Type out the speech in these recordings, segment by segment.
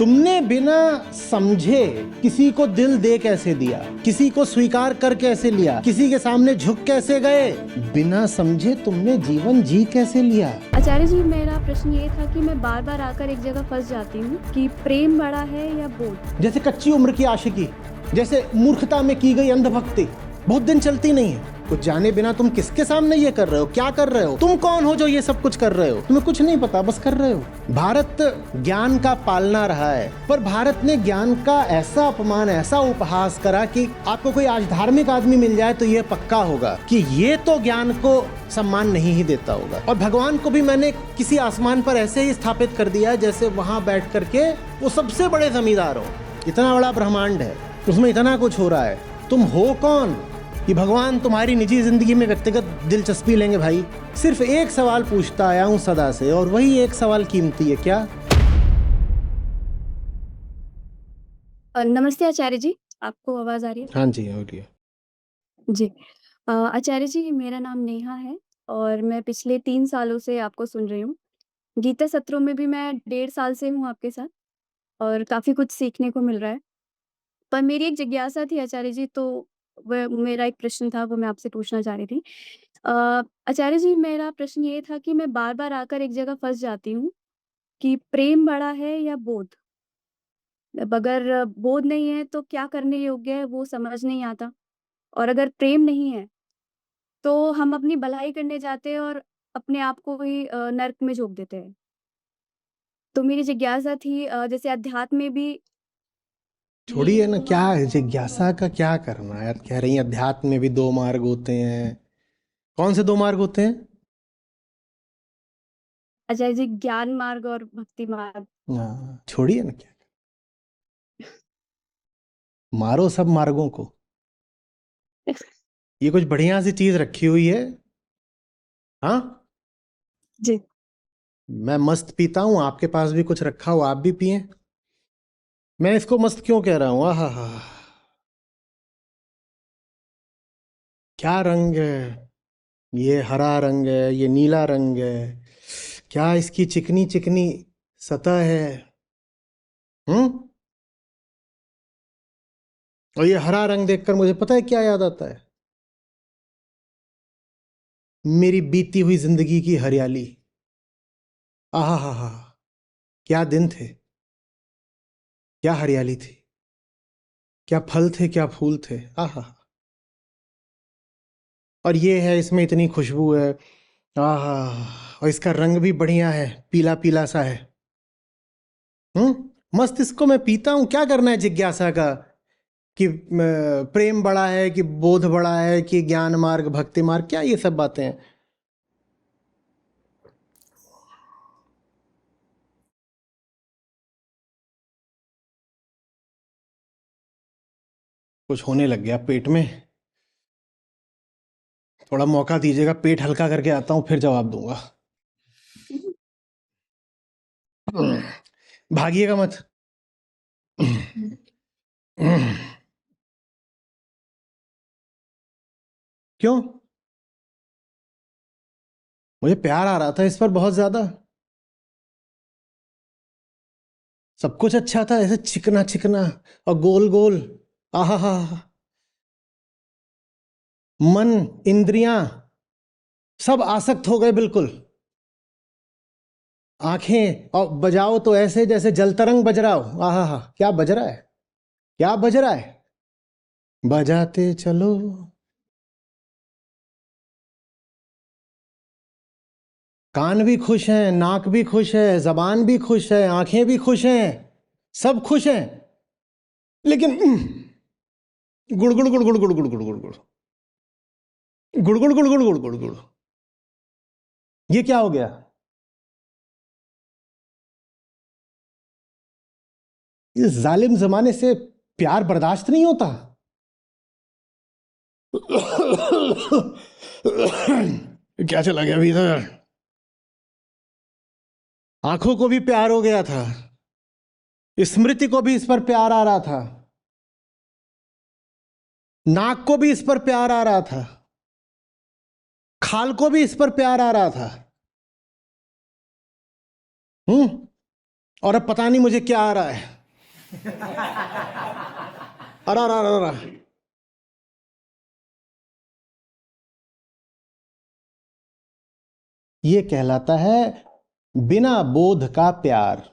तुमने बिना समझे किसी को दिल दे कैसे दिया, किसी को स्वीकार कर कैसे लिया, किसी के सामने झुक कैसे गए, बिना समझे तुमने जीवन जी कैसे लिया। आचार्य जी, मेरा प्रश्न ये था कि मैं बार बार आकर एक जगह फंस जाती हूँ कि प्रेम बड़ा है या बोध। जैसे कच्ची उम्र की आशिकी, जैसे मूर्खता में की गई अंधभक्ति, बहुत दिन चलती नहीं है। कुछ जाने बिना तुम किसके सामने ये कर रहे हो, क्या कर रहे हो, तुम कौन हो जो ये सब कुछ कर रहे हो, तुम्हें कुछ नहीं पता, बस कर रहे हो। भारत ज्ञान का पालना रहा है, पर भारत ने ज्ञान का ऐसा अपमान, ऐसा उपहास करा कि आपको कोई आज धार्मिक आदमी मिल जाए तो ये पक्का होगा कि ये तो ज्ञान को सम्मान नहीं ही देता होगा। और भगवान को भी मैंने किसी आसमान पर ऐसे ही स्थापित कर दिया जैसे वहां बैठ करके वो सबसे बड़े जमींदार हो। इतना बड़ा ब्रह्मांड है, उसमें इतना कुछ हो रहा है, तुम हो कौन कि भगवान तुम्हारी निजी जिंदगी में व्यक्तिगत दिलचस्पी लेंगे। भाई, सिर्फ एक सवाल पूछता आया हूं सदा से, और वही एक सवाल कीमती है। क्या? नमस्ते आचार्य जी, आपको आवाज आ रही है? हाँ जी, बोलिए। जी। आचार्य जी, मेरा नाम नेहा है और मैं पिछले 3 सालों से आपको सुन रही हूँ। गीता सत्रों में भी मैं 1.5 साल से हूँ आपके साथ और काफ़ी कुछ सीखने को मिल रहा है। पर मेरी एक जिज्ञासा थी आचार्य जी, तो वह मेरा एक प्रश्न था, वो मैं आपसे पूछना चाह रही थी। अ, आचार्य जी, मेरा प्रश्न ये था कि मैं बार-बार आकर एक जगह फँस जाती हूँ कि प्रेम बड़ा है या बोध? अब अगर बोध नहीं है तो क्या करने योग्य है वो समझ नहीं आता, और अगर प्रेम नहीं है तो हम अपनी भलाई करने जाते हैं और अपने आप को ही नर्क में झोंक देते हैं। तो मेरी जिज्ञासा थी, जैसे अध्यात्म में भी छोड़िए ना, क्या है जिज्ञासा का क्या करना है यार। कह रही हैं अध्यात्म में भी दो मार्ग होते हैं। कौन से दो मार्ग होते हैं? आचार्य जी, ज्ञान मार्ग और भक्ति मार्ग। हाँ, छोड़िए ना, क्या मारो सब मार्गों को। ये कुछ बढ़िया सी चीज रखी हुई है। हाँ, जी। मैं मस्त पीता हूँ, आपके पास भी कुछ रखा हो, आप भी पिए। मैं इसको मस्त क्यों कह रहा हूँ? आहा हा, क्या रंग है ये, हरा रंग है, ये नीला रंग है, क्या इसकी चिकनी चिकनी सतह है। हम्म। और ये हरा रंग देखकर मुझे पता है क्या याद आता है? मेरी बीती हुई जिंदगी की हरियाली। आहा हा हा, क्या दिन थे, क्या हरियाली थी, क्या फल थे, क्या फूल थे। आहा। और ये है, इसमें इतनी खुशबू है। आहा। और इसका रंग भी बढ़िया है, पीला पीला सा है। मस्त इसको मैं पीता हूं। क्या करना है जिज्ञासा का कि प्रेम बड़ा है कि बोध बड़ा है कि ज्ञान मार्ग भक्ति मार्ग, क्या ये सब बातें हैं? कुछ होने लग गया पेट में, थोड़ा मौका दीजिएगा, पेट हल्का करके आता हूं, फिर जवाब दूंगा। भागिएगा मत। क्यों? मुझे प्यार आ रहा था इस पर बहुत ज्यादा। सब कुछ अच्छा था, ऐसे चिकना चिकना और गोल गोल। आहा हा। मन, इंद्रियां सब आसक्त हो गए बिल्कुल। आंखें और बजाओ तो ऐसे जैसे जलतरंग बज रहा हो। आहा हा, क्या बज रहा है, क्या बज रहा है, बजाते चलो। कान भी खुश हैं, नाक भी खुश है, जबान भी खुश है, आंखें भी खुश हैं, सब खुश हैं। लेकिन गुड़ गुड़ गुड़ गुड़ गुड़ गुड़ गुड़ गुड़ गुड़ गुड़ गुड़ गुड़ गुड़ गुड़ गुड़ गुड़, ये क्या हो गया? इस जालिम जमाने से प्यार बर्दाश्त नहीं होता। क्या चला गया भीतर? आंखों को भी प्यार हो गया था, स्मृति को भी इस पर प्यार आ रहा था, नाक को भी इस पर प्यार आ रहा था, खाल को भी इस पर प्यार आ रहा था। और अब पता नहीं मुझे क्या आ रहा है। अरा रा रा रा। ये कहलाता है बिना बोध का प्यार।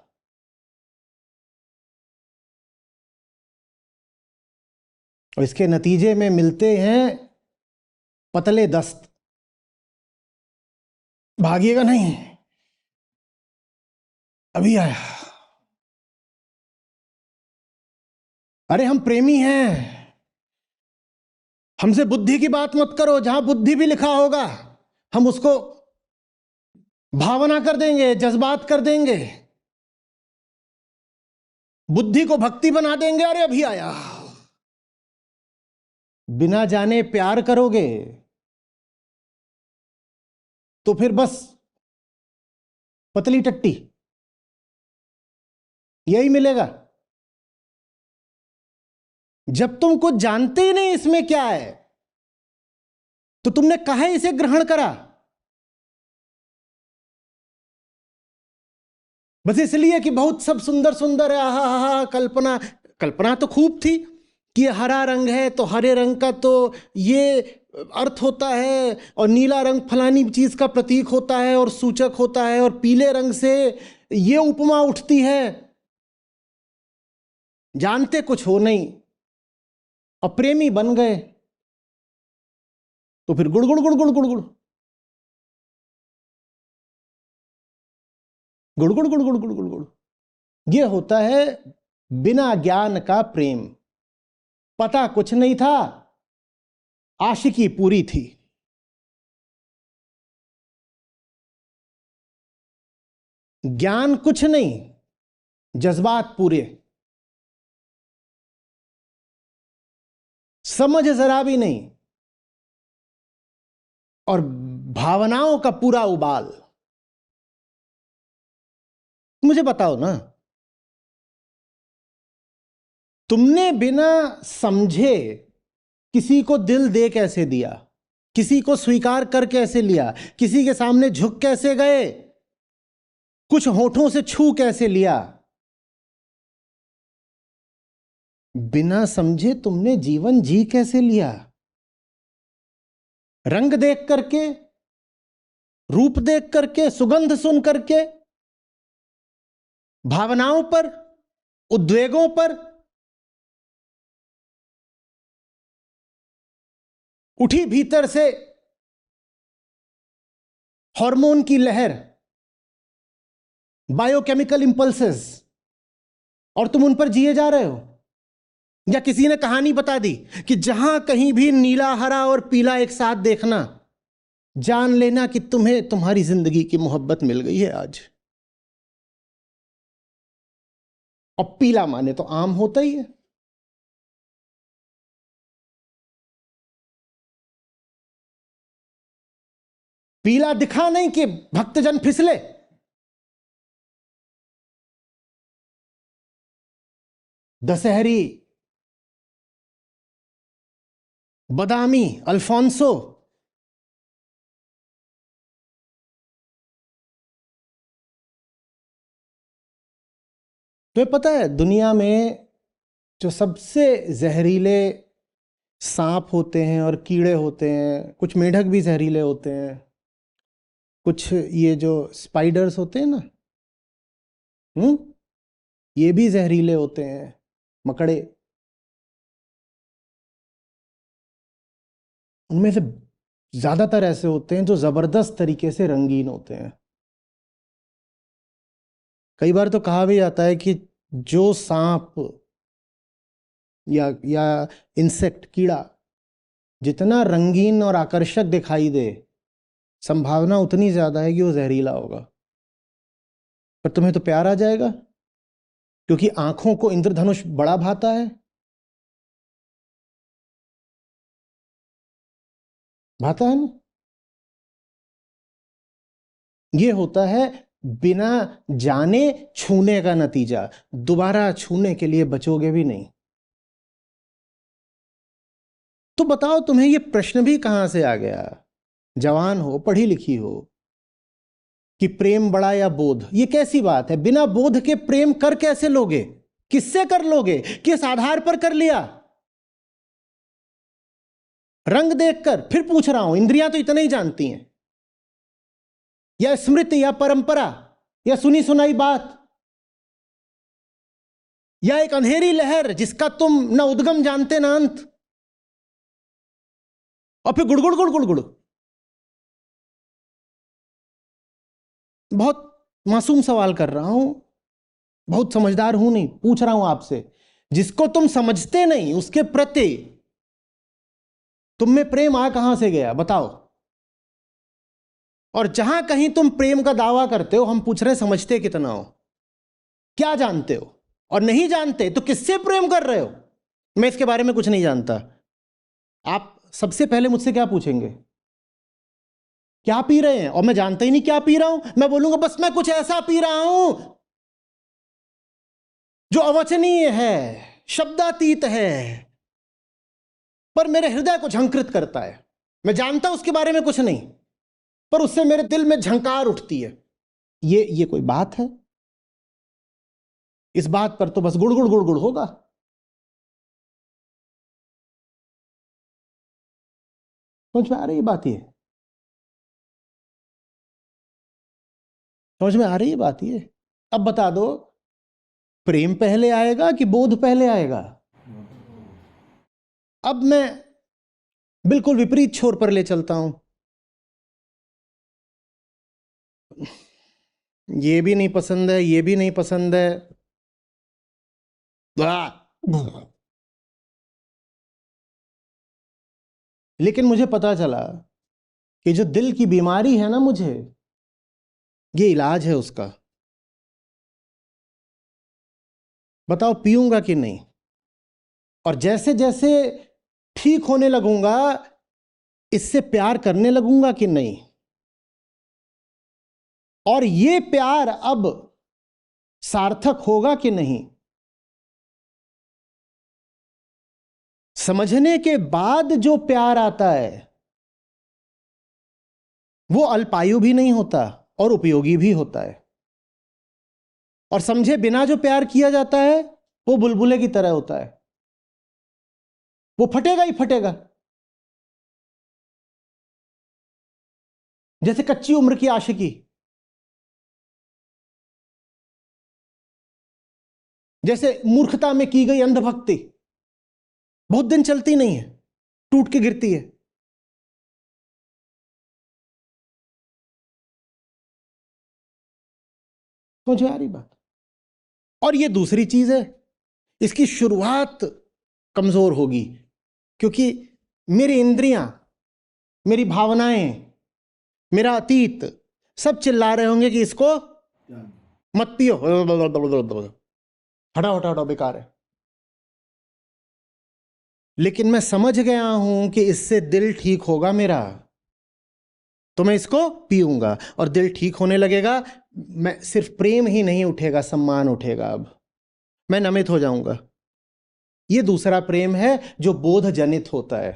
और इसके नतीजे में मिलते हैं पतले दस्त। भागिएगा नहीं, अभी आया। अरे हम प्रेमी हैं, हमसे बुद्धि की बात मत करो। जहां बुद्धि भी लिखा होगा हम उसको भावना कर देंगे, जज्बात कर देंगे, बुद्धि को भक्ति बना देंगे। अरे अभी आया। बिना जाने प्यार करोगे तो फिर बस पतली टट्टी यही मिलेगा। जब तुम कुछ जानते ही नहीं इसमें क्या है, तो तुमने काहे इसे ग्रहण करा? बस इसलिए कि बहुत सब सुंदर सुंदर है। आहा हा, कल्पना कल्पना तो खूब थी कि हरा रंग है तो हरे रंग का तो ये अर्थ होता है, और नीला रंग फलानी चीज का प्रतीक होता है और सूचक होता है, और पीले रंग से ये उपमा उठती है। जानते कुछ हो नहीं और प्रेमी बन गए, तो फिर गुड़ गुड़ गुड़ गुड़ गुड़ गुड़ गुड़ गुड़ गुड़ गुड़ गुड़ गुड़ गुड़। ये होता है बिना ज्ञान का प्रेम। पता कुछ नहीं था, आशिकी पूरी थी। ज्ञान कुछ नहीं, जज्बात पूरे। समझ जरा भी नहीं, और भावनाओं का पूरा उबाल। मुझे बताओ ना, तुमने बिना समझे किसी को दिल दे कैसे दिया? किसी को स्वीकार कर कैसे लिया? किसी के सामने झुक कैसे गए? कुछ होठों से छू कैसे लिया? बिना समझे तुमने जीवन जी कैसे लिया? रंग देख करके, रूप देख करके, सुगंध सुन करके, भावनाओं पर, उद्वेगों पर उठी भीतर से हार्मोन की लहर, बायोकेमिकल इंपल्सेस, और तुम उन पर जिए जा रहे हो। या किसी ने कहानी बता दी कि जहां कहीं भी नीला, हरा और पीला एक साथ देखना, जान लेना कि तुम्हें तुम्हारी जिंदगी की मोहब्बत मिल गई है आज। और पीला माने तो आम होता ही है। पीला दिखा नहीं कि भक्तजन फिसले। दशहरी, बदामी, अल्फोंसो, तुम्हें पता है दुनिया में जो सबसे जहरीले सांप होते हैं और कीड़े होते हैं, कुछ मेढक भी जहरीले होते हैं, कुछ ये जो स्पाइडर्स होते हैं ना, ये भी जहरीले होते हैं, मकड़े। उनमें से ज्यादातर ऐसे होते हैं जो जबरदस्त तरीके से रंगीन होते हैं। कई बार तो कहा भी जाता है कि जो सांप या इंसेक्ट, कीड़ा जितना रंगीन और आकर्षक दिखाई दे, संभावना उतनी ज्यादा है कि वो जहरीला होगा। पर तुम्हें तो प्यार आ जाएगा, क्योंकि आंखों को इंद्रधनुष बड़ा भाता है। भाता है ना? ये होता है बिना जाने छूने का नतीजा। दोबारा छूने के लिए बचोगे भी नहीं। तो बताओ तुम्हें ये प्रश्न भी कहां से आ गया? जवान हो, पढ़ी लिखी हो, कि प्रेम बड़ा या बोध। ये कैसी बात है? बिना बोध के प्रेम कर कैसे लोगे? किससे कर लोगे? किस आधार पर कर लिया? रंग देखकर? फिर पूछ रहा हूं, इंद्रियां तो इतना ही जानती हैं, या स्मृति, या परंपरा, या सुनी सुनाई बात, या एक अंधेरी लहर जिसका तुम ना उद्गम जानते ना अंत, और फिर गुड़गुड़ गुड़ गुड़ गुड़। बहुत मासूम सवाल कर रहा हूं, बहुत समझदार हूं नहीं, पूछ रहा हूं आपसे। जिसको तुम समझते नहीं उसके प्रति तुम में प्रेम आ कहां से गया? बताओ। और जहां कहीं तुम प्रेम का दावा करते हो, हम पूछ रहे समझते कितना हो, क्या जानते हो? और नहीं जानते तो किससे प्रेम कर रहे हो? मैं इसके बारे में कुछ नहीं जानता। आप सबसे पहले मुझसे क्या पूछेंगे? क्या पी रहे हैं? और मैं जानता ही नहीं क्या पी रहा हूं। मैं बोलूंगा बस मैं कुछ ऐसा पी रहा हूं जो अवचनीय है, शब्दातीत है, पर मेरे हृदय को झंकृत करता है। मैं जानता उसके बारे में कुछ नहीं, पर उससे मेरे दिल में झंकार उठती है। ये कोई बात है? इस बात पर तो बस गुड़गुड़ गुड़गुड़ होगा। समझ में आ रही है बात? ये समझ में आ रही है बात? ये अब बता दो, प्रेम पहले आएगा कि बोध पहले आएगा? अब मैं बिल्कुल विपरीत छोर पर ले चलता हूं। ये भी नहीं पसंद है, ये भी नहीं पसंद है। लेकिन मुझे पता चला कि जो दिल की बीमारी है ना, मुझे ये इलाज है उसका। बताओ पीऊंगा कि नहीं? और जैसे जैसे ठीक होने लगूंगा, इससे प्यार करने लगूंगा कि नहीं? और ये प्यार अब सार्थक होगा कि नहीं? समझने के बाद जो प्यार आता है वो अल्पायु भी नहीं होता और उपयोगी भी होता है। और समझे बिना जो प्यार किया जाता है वो बुलबुले की तरह होता है, वो फटेगा ही फटेगा। जैसे कच्ची उम्र की आशिकी, जैसे मूर्खता में की गई अंधभक्ति, बहुत दिन चलती नहीं है, टूट के गिरती है। समझ में आ रही बात? और ये दूसरी चीज है, इसकी शुरुआत कमजोर होगी, क्योंकि मेरी इंद्रियां, मेरी भावनाएं, मेरा अतीत सब चिल्ला रहे होंगे कि इसको मत पियो, हटाओ हटाओ हटाओ, बेकार है। लेकिन मैं समझ गया हूं कि इससे दिल ठीक होगा मेरा, तो मैं इसको पीऊंगा और दिल ठीक होने लगेगा। मैं सिर्फ प्रेम ही नहीं उठेगा, सम्मान उठेगा। अब मैं नमित हो जाऊंगा। ये दूसरा प्रेम है जो बोध जनित होता है।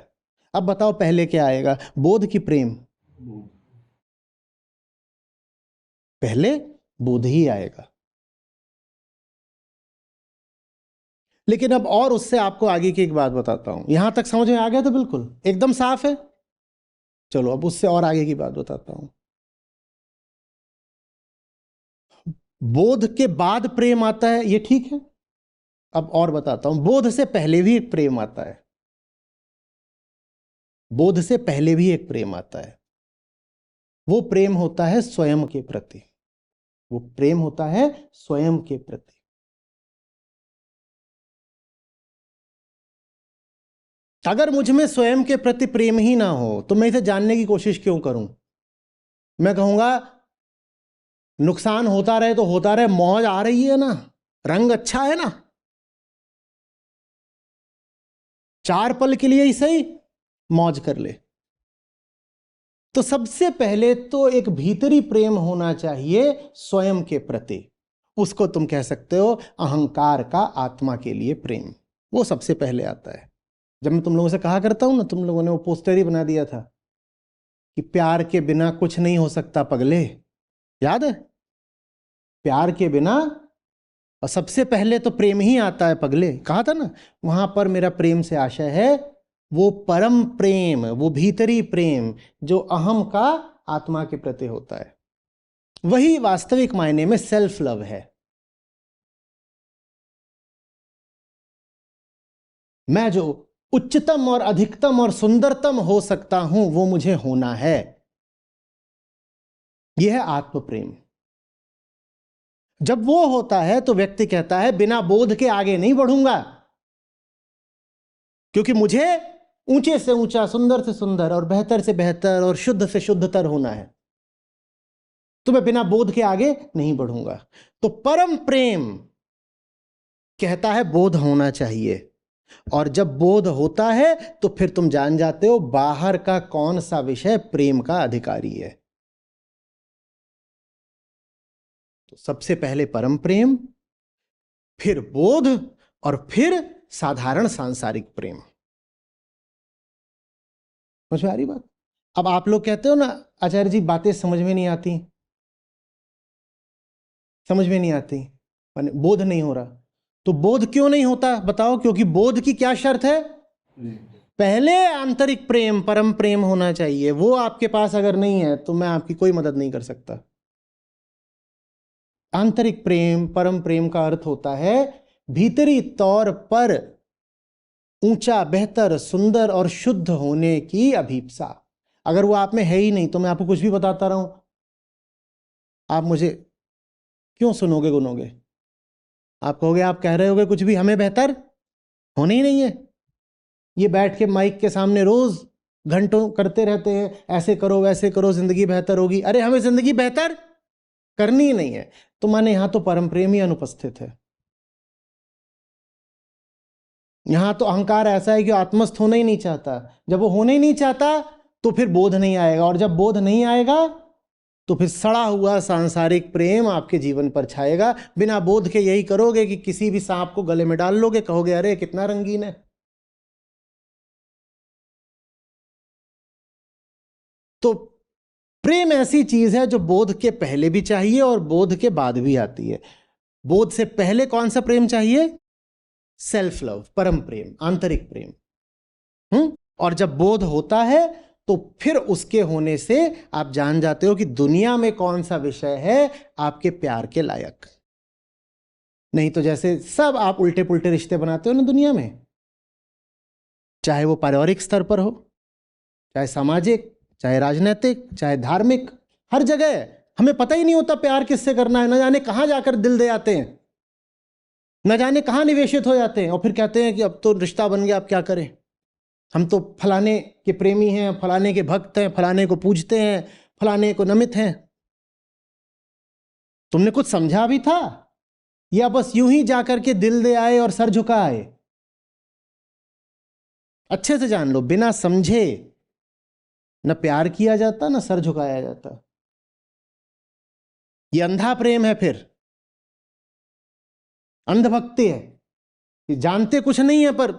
अब बताओ पहले क्या आएगा, बोध की प्रेम? पहले बोध ही आएगा। लेकिन अब और उससे आपको आगे की एक बात बताता हूं। यहां तक समझ में आ गया? तो बिल्कुल एकदम साफ है। चलो अब उससे और आगे की बात बताता हूं। बोध के बाद प्रेम आता है, ये ठीक है। अब और बताता हूं, बोध से पहले भी एक प्रेम आता है। बोध से पहले भी एक प्रेम आता है। वो प्रेम होता है स्वयं के प्रति। वो प्रेम होता है स्वयं के प्रति। अगर मुझ में स्वयं के प्रति प्रेम ही ना हो तो मैं इसे जानने की कोशिश क्यों करूं? मैं कहूंगा नुकसान होता रहे तो होता रहे, मौज आ रही है ना, रंग अच्छा है ना, 4 पल के लिए ही सही मौज कर ले। तो सबसे पहले तो एक भीतरी प्रेम होना चाहिए स्वयं के प्रति। उसको तुम कह सकते हो अहंकार का आत्मा के लिए प्रेम। वो सबसे पहले आता है। जब मैं तुम लोगों से कहा करता हूं ना, तुम लोगों ने वो पोस्टर ही बना दिया था कि प्यार के बिना कुछ नहीं हो सकता पगले, याद है? प्यार के बिना, और सबसे पहले तो प्रेम ही आता है पगले, कहा था ना, वहां पर मेरा प्रेम से आशय है वो परम प्रेम, वो भीतरी प्रेम जो अहम का आत्मा के प्रति होता है, वही वास्तविक मायने में सेल्फ लव है। मैं जो उच्चतम और अधिकतम और सुंदरतम हो सकता हूं वो मुझे होना है, यह है आत्म प्रेम। जब वो होता है तो व्यक्ति कहता है बिना बोध के आगे नहीं बढ़ूंगा, क्योंकि मुझे ऊंचे से ऊंचा, सुंदर से सुंदर और बेहतर से बेहतर और शुद्ध से शुद्धतर होना है, तो मैं बिना बोध के आगे नहीं बढ़ूंगा। तो परम प्रेम कहता है बोध होना चाहिए, और जब बोध होता है तो फिर तुम जान जाते हो बाहर का कौन सा विषय प्रेम का अधिकारी है। तो सबसे पहले परम प्रेम, फिर बोध, और फिर साधारण सांसारिक प्रेम। समझ में आ रही बात? अब आप लोग कहते हो ना आचार्य जी बातें समझ में नहीं आती, समझ में नहीं आती, माने बोध नहीं हो रहा। तो बोध क्यों नहीं होता बताओ? क्योंकि बोध की क्या शर्त है? पहले आंतरिक प्रेम, परम प्रेम होना चाहिए। वो आपके पास अगर नहीं है तो मैं आपकी कोई मदद नहीं कर सकता। आंतरिक प्रेम, परम प्रेम का अर्थ होता है भीतरी तौर पर ऊंचा, बेहतर, सुंदर और शुद्ध होने की अभीप्सा। अगर वो आप में है ही नहीं तो मैं आपको कुछ भी बताता रहूं, आप मुझे क्यों सुनोगे, गुनोगे? आप कहोगे, आप कह रहे होगे कुछ भी, हमें बेहतर होने ही नहीं है। ये बैठ के माइक के सामने रोज घंटों करते रहते हैं, ऐसे करो वैसे करो जिंदगी बेहतर होगी। अरे हमें जिंदगी बेहतर करनी ही नहीं है, तो माने यहां तो परम प्रेम ही अनुपस्थित है। यहां तो अहंकार ऐसा है कि आत्मस्थ होना ही नहीं चाहता। जब वो होना ही नहीं चाहता तो फिर बोध नहीं आएगा, और जब बोध नहीं आएगा तो फिर सड़ा हुआ सांसारिक प्रेम आपके जीवन पर छाएगा। बिना बोध के यही करोगे कि किसी भी सांप को गले में डाल लोगे, कहोगे अरे कितना रंगीन है। तो प्रेम ऐसी चीज है जो बोध के पहले भी चाहिए और बोध के बाद भी आती है। बोध से पहले कौन सा प्रेम चाहिए? सेल्फ लव, परम प्रेम, आंतरिक प्रेम। और जब बोध होता है तो फिर उसके होने से आप जान जाते हो कि दुनिया में कौन सा विषय है आपके प्यार के लायक। नहीं तो जैसे सब आप उल्टे पुल्टे रिश्ते बनाते हो ना दुनिया में, चाहे वो पारिवारिक स्तर पर हो, चाहे सामाजिक, चाहे राजनीतिक, चाहे धार्मिक, हर जगह हमें पता ही नहीं होता प्यार किससे करना है। न जाने कहां जाकर दिल दे आते हैं, न जाने कहां निवेशित हो जाते हैं, और फिर कहते हैं कि अब तो रिश्ता बन गया, अब क्या करें, हम तो फलाने के प्रेमी हैं, फलाने के भक्त हैं, फलाने को पूजते हैं, फलाने को नमित हैं। तुमने कुछ समझा भी था या बस यूं ही जाकर के दिल दे आए और सर झुका आए? अच्छे से जान लो, बिना समझे न प्यार किया जाता न सर झुकाया जाता। ये अंधा प्रेम है, फिर अंधभक्ति है। ये जानते कुछ नहीं है, पर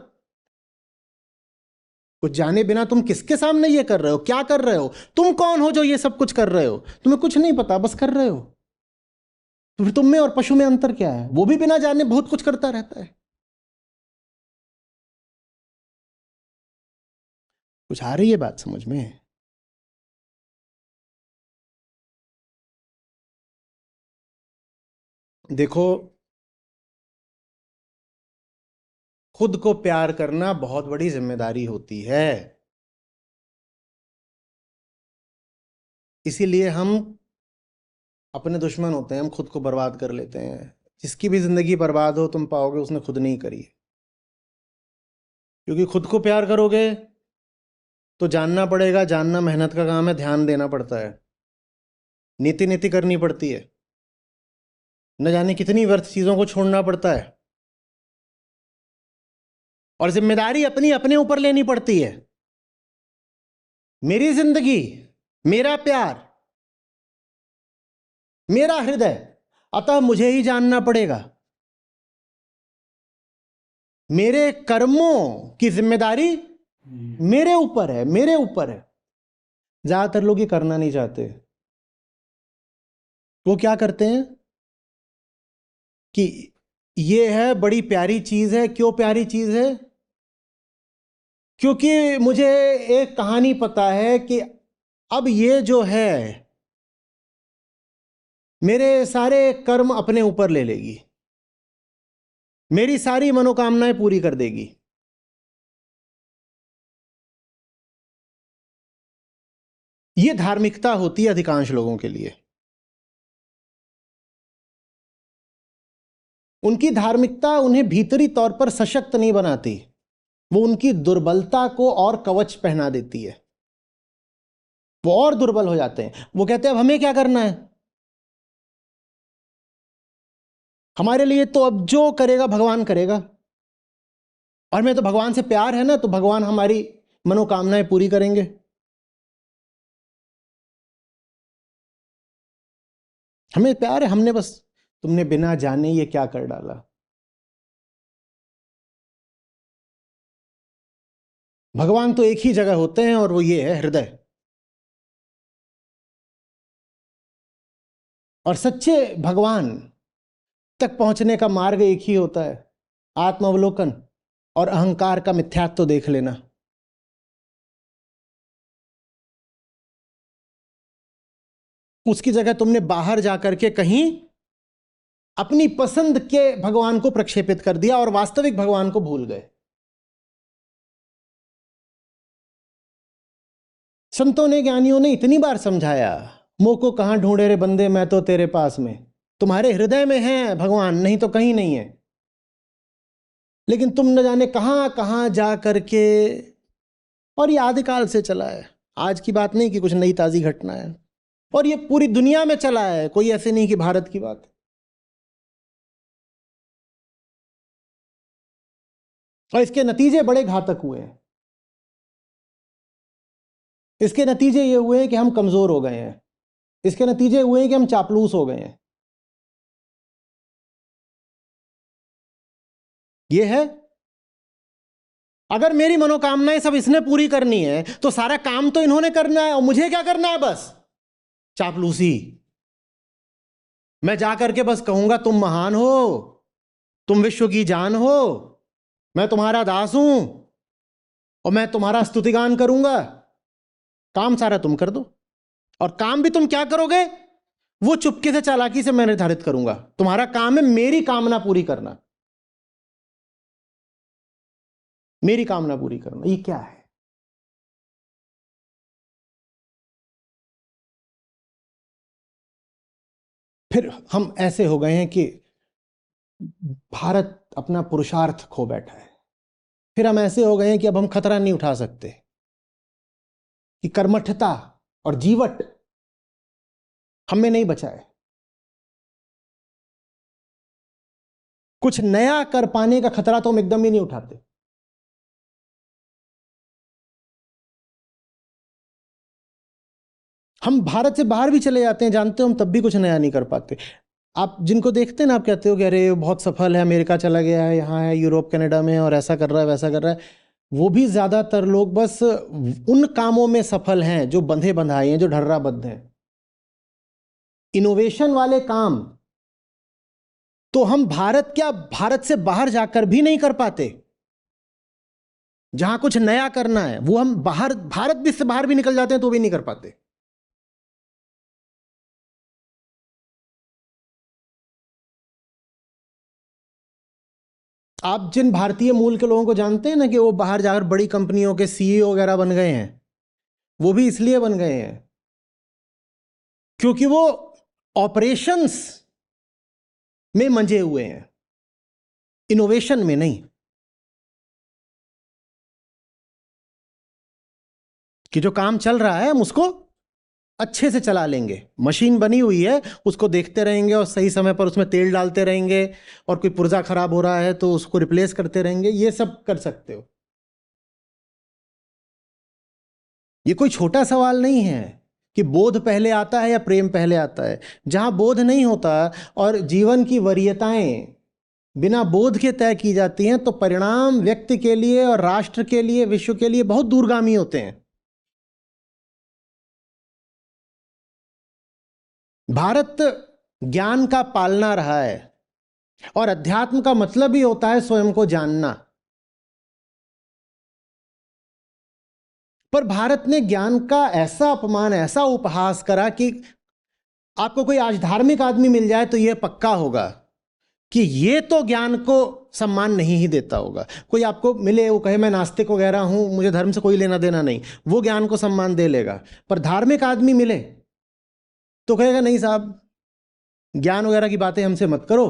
कुछ जाने बिना तुम किसके सामने ये कर रहे हो, क्या कर रहे हो? तुम कौन हो जो ये सब कुछ कर रहे हो? तुम्हें कुछ नहीं पता, बस कर रहे हो। तो फिर तुम में और पशु में अंतर क्या है? वो भी बिना जाने बहुत कुछ करता रहता है। कुछ आ रही है बात समझ में? देखो, खुद को प्यार करना बहुत बड़ी जिम्मेदारी होती है। इसीलिए हम अपने दुश्मन होते हैं, हम खुद को बर्बाद कर लेते हैं। जिसकी भी जिंदगी बर्बाद हो तुम पाओगे उसने खुद नहीं करी है। क्योंकि खुद को प्यार करोगे तो जानना पड़ेगा, जानना मेहनत का काम है, ध्यान देना पड़ता है, नीति नीति करनी पड़ती है, न जाने कितनी व्यर्थ चीजों को छोड़ना पड़ता है, और जिम्मेदारी अपनी अपने ऊपर लेनी पड़ती है। मेरी जिंदगी, मेरा प्यार, मेरा हृदय, अतः मुझे ही जानना पड़ेगा। मेरे कर्मों की जिम्मेदारी मेरे ऊपर है, मेरे ऊपर है। ज्यादातर लोग ये करना नहीं चाहते। वो क्या करते हैं कि ये है बड़ी प्यारी चीज है। क्यों प्यारी चीज है? क्योंकि मुझे एक कहानी पता है कि अब ये जो है मेरे सारे कर्म अपने ऊपर ले लेगी, मेरी सारी मनोकामनाएं पूरी कर देगी। ये धार्मिकता होती है अधिकांश लोगों के लिए। उनकी धार्मिकता उन्हें भीतरी तौर पर सशक्त नहीं बनाती, वो उनकी दुर्बलता को और कवच पहना देती है। वो और दुर्बल हो जाते हैं। वो कहते हैं अब हमें क्या करना है, हमारे लिए तो अब जो करेगा भगवान करेगा, और मैं तो भगवान से प्यार है ना, तो भगवान हमारी मनोकामनाएं पूरी करेंगे। हमें प्यार है, हमने बस, तुमने बिना जाने ये क्या कर डाला। भगवान तो एक ही जगह होते हैं और वो ये है हृदय। और सच्चे भगवान तक पहुंचने का मार्ग एक ही होता है, आत्मावलोकन और अहंकार का मिथ्यात्व देख लेना। उसकी जगह तुमने बाहर जाकर के कहीं अपनी पसंद के भगवान को प्रक्षेपित कर दिया और वास्तविक भगवान को भूल गए। संतों ने, ज्ञानियों ने इतनी बार समझाया, मोह को कहां ढूंढे रे बंदे, मैं तो तेरे पास में। तुम्हारे हृदय में है भगवान, नहीं तो कहीं नहीं है। लेकिन तुम न जाने कहां कहां जा करके, और ये आदिकाल से चला है, आज की बात नहीं कि कुछ नई ताजी घटना है, और ये पूरी दुनिया में चला है, कोई ऐसे नहीं कि भारत की बात है। और इसके नतीजे बड़े घातक हुए हैं। इसके नतीजे ये हुए हैं कि हम कमजोर हो गए हैं। इसके नतीजे हुए हैं कि हम चापलूस हो गए हैं। ये है, अगर मेरी मनोकामनाएं सब इसने पूरी करनी है तो सारा काम तो इन्होंने करना है, और मुझे क्या करना है? बस चापलूसी। मैं जा करके बस कहूंगा तुम महान हो, तुम विश्व की जान हो, मैं तुम्हारा दास हूं, और मैं तुम्हारा स्तुतिगान करूंगा। काम सारा तुम कर दो, और काम भी तुम क्या करोगे? वो चुपके से चालाकी से मैं निर्धारित करूंगा। तुम्हारा काम है मेरी कामना पूरी करना, मेरी कामना पूरी करना। ये क्या है? फिर हम ऐसे हो गए हैं कि भारत अपना पुरुषार्थ खो बैठा है। फिर हम ऐसे हो गए हैं कि अब हम खतरा नहीं उठा सकते, कि कर्मठता और जीवट हमें नहीं बचाए। कुछ नया कर पाने का खतरा तो हम एकदम ही नहीं उठाते। हम भारत से बाहर भी चले जाते हैं, जानते हो, हम तब भी कुछ नया नहीं कर पाते। आप जिनको देखते हैं ना, आप कहते हो कि अरे बहुत सफल है, अमेरिका चला गया है, यहाँ है, यूरोप कनाडा में, और ऐसा कर रहा है, वैसा कर रहा है। वो भी ज्यादातर लोग बस उन कामों में सफल हैं जो बंधे बंधाए हैं, जो ढर्राबद्ध हैं। इनोवेशन वाले काम तो हम भारत, क्या भारत से बाहर जाकर भी नहीं कर पाते। जहां कुछ नया करना है वो हम बाहर, भारत भी से बाहर भी निकल जाते हैं तो भी नहीं कर पाते। आप जिन भारतीय मूल के लोगों को जानते हैं ना, कि वो बाहर जाकर बड़ी कंपनियों के सीईओ वगैरह बन गए हैं, वो भी इसलिए बन गए हैं क्योंकि वो ऑपरेशंस में मंजे हुए हैं, इनोवेशन में नहीं। कि जो काम चल रहा है हम उसको अच्छे से चला लेंगे, मशीन बनी हुई है, उसको देखते रहेंगे और सही समय पर उसमें तेल डालते रहेंगे, और कोई पुर्जा खराब हो रहा है तो उसको रिप्लेस करते रहेंगे। ये सब कर सकते हो। ये कोई छोटा सवाल नहीं है कि बोध पहले आता है या प्रेम पहले आता है। जहां बोध नहीं होता और जीवन की वरीयताएं बिना बोध के तय की जाती हैं, तो परिणाम व्यक्ति के लिए और राष्ट्र के लिए, विश्व के लिए बहुत दूरगामी होते हैं। भारत ज्ञान का पालना रहा है, और अध्यात्म का मतलब ही होता है स्वयं को जानना। पर भारत ने ज्ञान का ऐसा अपमान, ऐसा उपहास करा कि आपको कोई आज धार्मिक आदमी मिल जाए तो यह पक्का होगा कि ये तो ज्ञान को सम्मान नहीं ही देता होगा। कोई आपको मिले, वो कहे मैं नास्तिक वगैरह हूं, मुझे धर्म से कोई लेना देना नहीं, वो ज्ञान को सम्मान दे लेगा। पर धार्मिक आदमी मिले तो कहेगा नहीं साहब, ज्ञान वगैरह की बातें हमसे मत करो,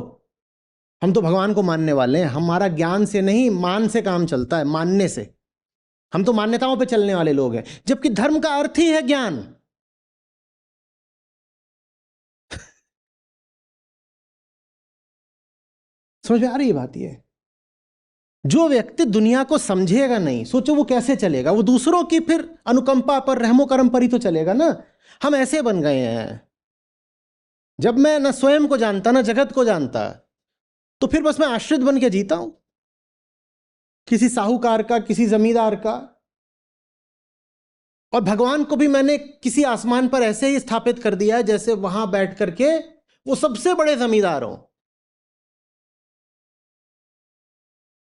हम तो भगवान को मानने वाले हैं, हमारा ज्ञान से नहीं मान से काम चलता है, मानने से। हम तो मान्यताओं पे चलने वाले लोग हैं, जबकि धर्म का अर्थ ही है ज्ञान। समझ में आ रही है बात? ये जो व्यक्ति दुनिया को समझेगा नहीं, सोचो वो कैसे चलेगा? वो दूसरों की फिर अनुकंपा पर, रहमो करम पर ही तो चलेगा ना। हम ऐसे बन गए हैं, जब मैं ना स्वयं को जानता ना जगत को जानता, तो फिर बस मैं आश्रित बन के जीता हूं, किसी साहूकार का, किसी जमींदार का। और भगवान को भी मैंने किसी आसमान पर ऐसे ही स्थापित कर दिया है जैसे वहां बैठ करके वो सबसे बड़े जमींदार हों।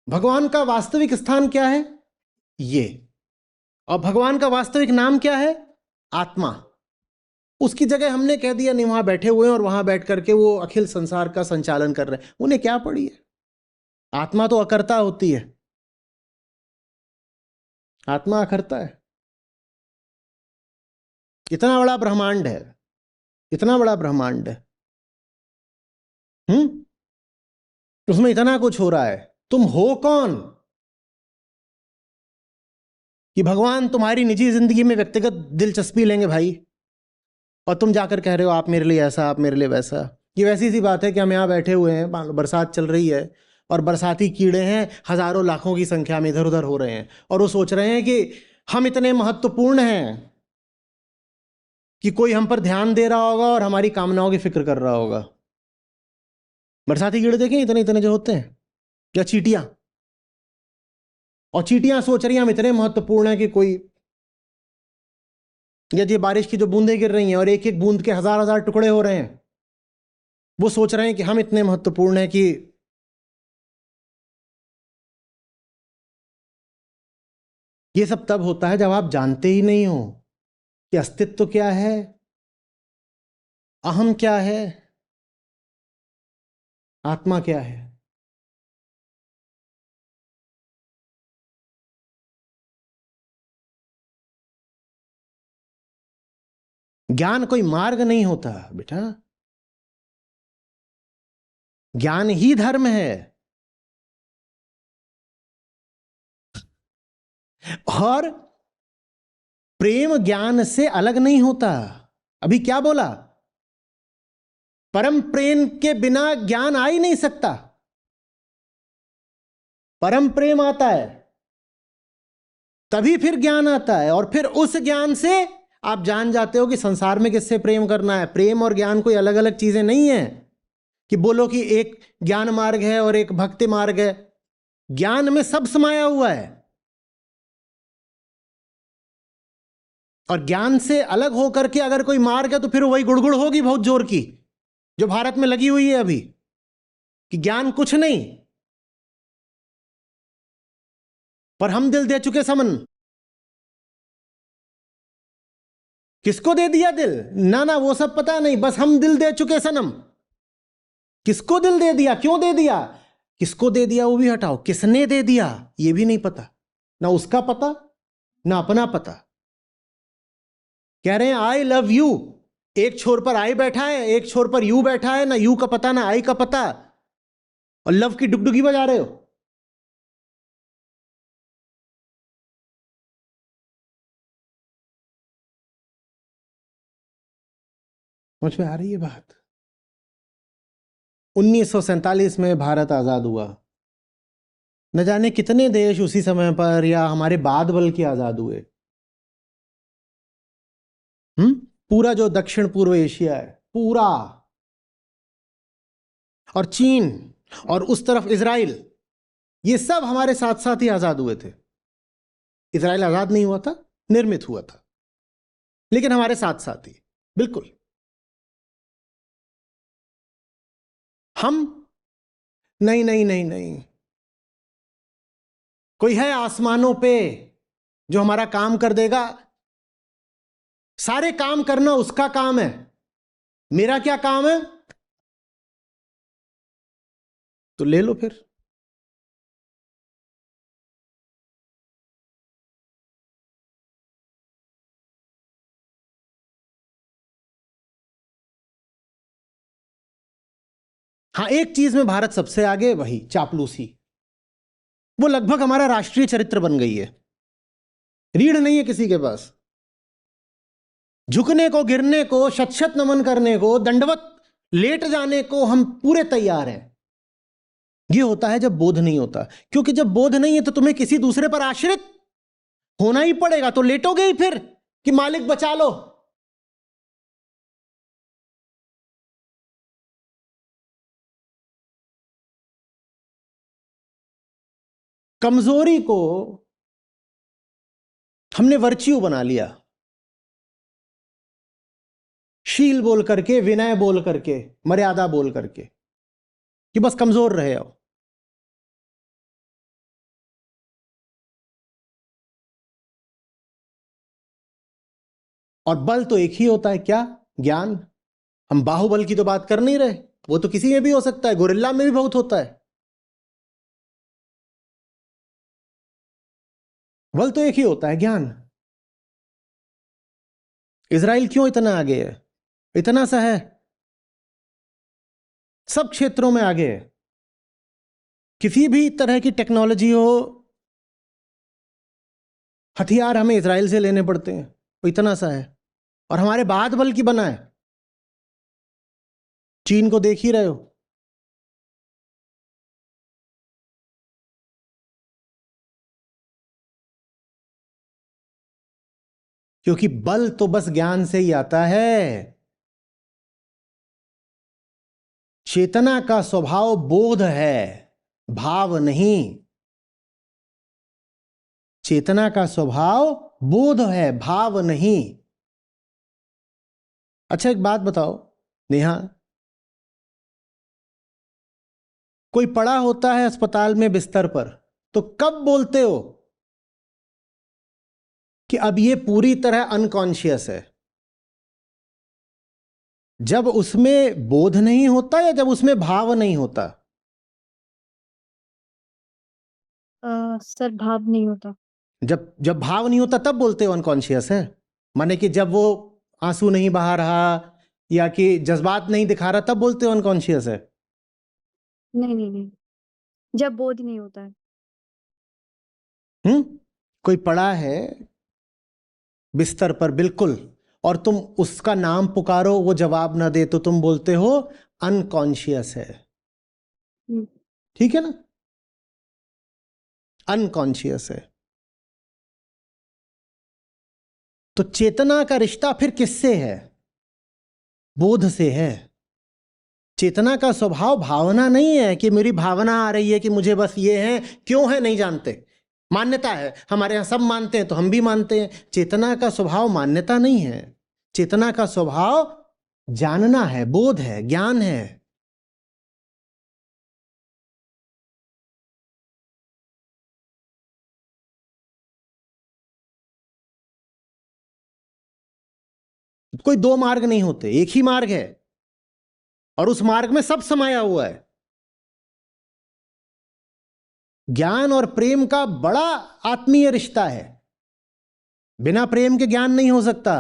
भगवान का वास्तविक स्थान क्या है? ये। और भगवान का वास्तविक नाम क्या है? आत्मा। उसकी जगह हमने कह दिया नहीं, वहां बैठे हुए हैं और वहां बैठ करके वो अखिल संसार का संचालन कर रहे हैं। उन्हें क्या पड़ी है? आत्मा तो अकर्ता होती है, आत्मा अकर्ता है। इतना बड़ा ब्रह्मांड है, इतना बड़ा ब्रह्मांड है, उसमें इतना कुछ हो रहा है। तुम हो कौन कि भगवान तुम्हारी निजी जिंदगी में व्यक्तिगत दिलचस्पी लेंगे भाई, और तुम जाकर कह रहे हो आप मेरे लिए ऐसा, आप मेरे लिए वैसा। ये वैसी सी बात है कि हम यहाँ बैठे हुए हैं, मान लो बरसात चल रही है और बरसाती कीड़े हैं हजारों लाखों की संख्या में इधर उधर हो रहे हैं, और वो सोच रहे हैं कि हम इतने महत्वपूर्ण हैं कि कोई हम पर ध्यान दे रहा होगा और हमारी कामनाओं की फिक्र कर रहा होगा। बरसाती कीड़े देखें इतने इतने जो होते हैं, या चींटियां। और चींटियां सोच रही हैं हम इतने महत्वपूर्ण हैं कि कोई, यदि बारिश की जो बूंदें गिर रही हैं और एक एक बूंद के हजार हजार टुकड़े हो रहे हैं, वो सोच रहे हैं कि हम इतने महत्वपूर्ण हैं कि ये सब तब होता है जब आप जानते ही नहीं हो कि अस्तित्व क्या है, अहम क्या है, आत्मा क्या है। ज्ञान कोई मार्ग नहीं होता बेटा, ज्ञान ही धर्म है। और प्रेम ज्ञान से अलग नहीं होता। अभी क्या बोला? परम प्रेम के बिना ज्ञान आ ही नहीं सकता। परम प्रेम आता है तभी फिर ज्ञान आता है, और फिर उस ज्ञान से आप जान जाते हो कि संसार में किससे प्रेम करना है। प्रेम और ज्ञान कोई अलग अलग चीजें नहीं है कि बोलो कि एक ज्ञान मार्ग है और एक भक्ति मार्ग है। ज्ञान में सब समाया हुआ है, और ज्ञान से अलग होकर के अगर कोई मार्ग है तो फिर वही गुड़गुड़ होगी बहुत जोर की, जो भारत में लगी हुई है अभी, कि ज्ञान कुछ नहीं, पर हम दिल दे चुके समन। किसको दे दिया दिल? ना ना वो सब पता नहीं, बस हम दिल दे चुके सनम। किसको दिल दे दिया, क्यों दे दिया, किसको दे दिया वो भी हटाओ, किसने दे दिया ये भी नहीं पता, ना उसका पता ना अपना पता। कह रहे हैं आई लव यू, एक छोर पर आई बैठा है, एक छोर पर यू बैठा है, ना यू का पता ना आई का पता, और लव की डुगडुगी बजा रहे हो। समझ में आ रही है बात? 1947 में भारत आजाद हुआ, न जाने कितने देश उसी समय पर या हमारे बाद बल्कि आजाद हुए। पूरा जो दक्षिण पूर्व एशिया है पूरा, और चीन, और उस तरफ इजराइल, ये सब हमारे साथ साथ ही आजाद हुए थे। इजराइल आजाद नहीं हुआ था, निर्मित हुआ था, लेकिन हमारे साथ साथ ही। बिल्कुल हम? नहीं नहीं नहीं नहीं, कोई है आसमानों पे जो हमारा काम कर देगा? सारे काम करना उसका काम है, मेरा क्या काम है? तो ले लो फिर। हाँ, एक चीज में भारत सबसे आगे, वही चापलूसी। वो लगभग हमारा राष्ट्रीय चरित्र बन गई है। रीढ़ नहीं है किसी के पास। झुकने को, गिरने को, शत शत नमन करने को, दंडवत लेट जाने को हम पूरे तैयार हैं। ये होता है जब बोध नहीं होता, क्योंकि जब बोध नहीं है तो तुम्हें किसी दूसरे पर आश्रित होना ही पड़ेगा। तो लेटोगे ही फिर कि मालिक बचा लो। कमजोरी को हमने वर्च्यू बना लिया, शील बोल करके, विनय बोल करके, मर्यादा बोल करके, कि बस कमजोर रहे हो। और बल तो एक ही होता है, क्या? ज्ञान। हम बाहुबल की तो बात कर नहीं रहे, वो तो किसी में भी हो सकता है, गोरिल्ला में भी बहुत होता है। बल तो एक ही होता है, ज्ञान। इजराइल क्यों इतना आगे है? इतना सा है, सब क्षेत्रों में आगे है। किसी भी तरह की टेक्नोलॉजी हो, हथियार हमें इजराइल से लेने पड़ते हैं, वो इतना सा है। और हमारे बाद बल की बना है। चीन को देख ही रहे हो। क्योंकि बल तो बस ज्ञान से ही आता है। चेतना का स्वभाव बोध है, भाव नहीं। चेतना का स्वभाव बोध है, भाव नहीं। अच्छा, एक बात बताओ नेहा, कोई पड़ा होता है अस्पताल में बिस्तर पर, तो कब बोलते हो कि अब ये पूरी तरह अनकॉन्शियस है? जब उसमें बोध नहीं होता या जब उसमें भाव नहीं होता? सर भाव नहीं होता। जब जब भाव नहीं होता तब बोलते हो अनकॉन्शियस है। माने कि जब वो आंसू नहीं बहा रहा या कि जज्बात नहीं दिखा रहा तब बोलते हो अनकॉन्शियस है। नहीं नहीं नहीं, जब बोध नहीं होता है। कोई पड़ा है बिस्तर पर बिल्कुल, और तुम उसका नाम पुकारो, वो जवाब ना दे, तो तुम बोलते हो अनकॉन्शियस है। हम्म, ठीक है ना? अनकॉन्शियस है। तो चेतना का रिश्ता फिर किससे है? बोध से है। चेतना का स्वभाव भावना नहीं है कि मेरी भावना आ रही है कि मुझे बस ये है, क्यों है नहीं जानते। मान्यता है, हमारे यहां सब मानते हैं तो हम भी मानते हैं। चेतना का स्वभाव मान्यता नहीं है। चेतना का स्वभाव जानना है, बोध है, ज्ञान है। कोई दो मार्ग नहीं होते, एक ही मार्ग है, और उस मार्ग में सब समाया हुआ है। ज्ञान और प्रेम का बड़ा आत्मीय रिश्ता है। बिना प्रेम के ज्ञान नहीं हो सकता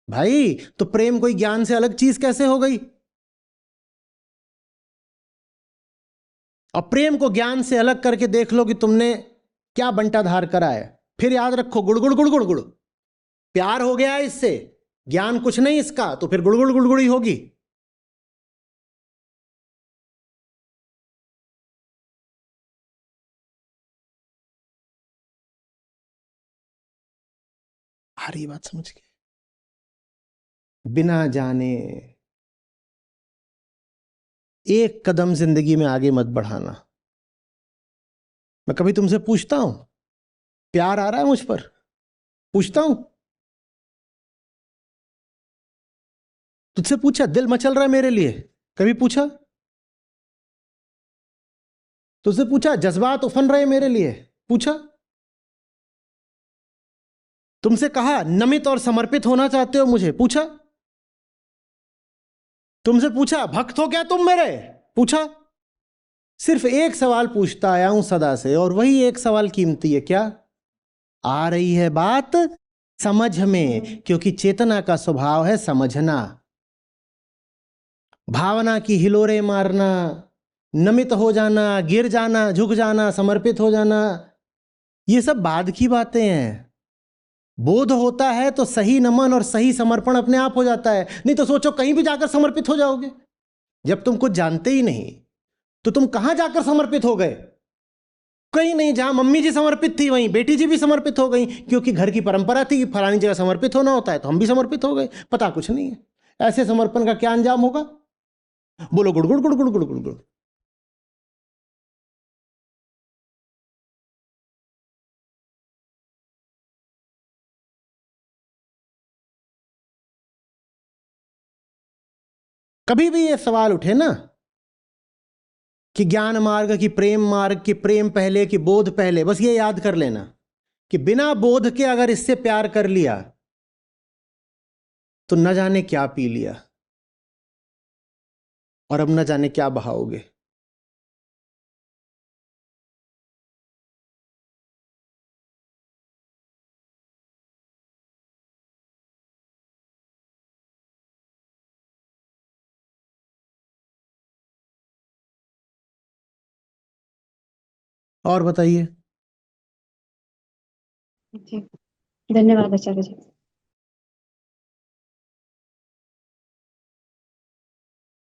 भाई। तो प्रेम कोई ज्ञान से अलग चीज कैसे हो गई? और प्रेम को ज्ञान से अलग करके देख लो कि तुमने क्या बंटाधार करा है। फिर याद रखो, गुड़गुड़ गुड़गुड़ गुड़, प्यार हो गया है इससे, ज्ञान कुछ नहीं इसका, तो फिर गुड़गुड़ गुड़गुड़ी होगी। आ रही बात समझ के? बिना जाने एक कदम जिंदगी में आगे मत बढ़ाना। मैं कभी तुमसे पूछता हूं प्यार आ रहा है मुझ पर? पूछता हूं? तुझसे पूछा दिल मचल रहा है मेरे लिए? कभी पूछा? तुझसे पूछा जज्बात उफन रहे मेरे लिए, पूछा? तुमसे कहा नमित और समर्पित होना चाहते हो मुझे, पूछा? तुमसे पूछा भक्त हो क्या तुम मेरे, पूछा? सिर्फ एक सवाल पूछता आया हूं सदा से, और वही एक सवाल कीमती है। क्या आ रही है बात समझ में? क्योंकि चेतना का स्वभाव है समझना। भावना की हिलोरे मारना, नमित हो जाना, गिर जाना, झुक जाना, समर्पित हो जाना, ये सब बाद की बातें हैं। बोध होता है तो सही नमन और सही समर्पण अपने आप हो जाता है। नहीं तो सोचो कहीं भी जाकर समर्पित हो जाओगे। जब तुम कुछ जानते ही नहीं तो तुम कहां जाकर समर्पित हो गए? कहीं नहीं। जहां मम्मी जी समर्पित थी वहीं बेटी जी भी समर्पित हो गई, क्योंकि घर की परंपरा थी कि फलानी जगह समर्पित होना होता है, तो हम भी समर्पित हो गए। पता कुछ नहीं है। ऐसे समर्पण का क्या अंजाम होगा? बोलो गुड़ गुड़ गुड़ गुड़ गुड़ गुड़ गुड़। कभी भी ये सवाल उठे ना कि ज्ञान मार्ग की प्रेम मार्ग की प्रेम पहले कि बोध पहले, बस ये याद कर लेना कि बिना बोध के अगर इससे प्यार कर लिया तो न जाने क्या पी लिया, और अब न जाने क्या बहाओगे। और बताइए। जी, धन्यवाद आचार्य जी।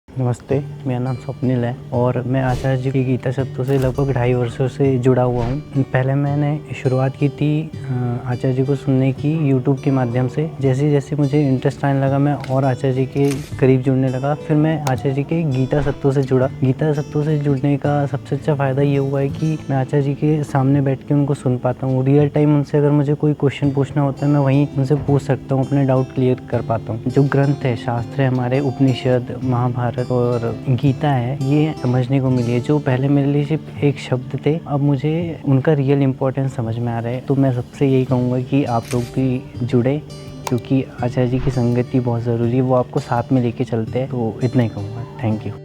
नमस्ते, मेरा नाम स्वप्निल है और मैं आचार्य जी की गीता सत्व से लगभग 2.5 वर्षों से जुड़ा हुआ हूँ। पहले मैंने शुरुआत की थी आचार्य जी को सुनने की यूट्यूब के माध्यम से। जैसे जैसे मुझे इंटरेस्ट आने लगा मैं और आचार्य जी के करीब जुड़ने लगा। फिर मैं आचार्य जी के गीता सत्व से जुड़ा। गीता सत्व से जुड़ने का सबसे अच्छा फ़ायदा ये हुआ है कि मैं आचार्य जी के सामने बैठ के उनको सुन पाता हूँ। रियल टाइम उनसे अगर मुझे कोई क्वेश्चन पूछना होता है मैं वहीं उनसे पूछ सकता हूँ, अपने डाउट क्लियर कर पाता हूँ। जो ग्रंथ है, शास्त्र है हमारे, उपनिषद, महाभारत और गीता है, ये समझने को मिली है। जो पहले मेरे लिए सिर्फ एक शब्द थे, अब मुझे उनका रियल इम्पोर्टेंस समझ में आ रहा है। तो मैं सबसे यही कहूँगा कि आप लोग भी जुड़े, क्योंकि आचार्य जी की संगति बहुत ज़रूरी है। वो आपको साथ में लेके चलते हैं। तो इतना ही कहूँगा। Thank you.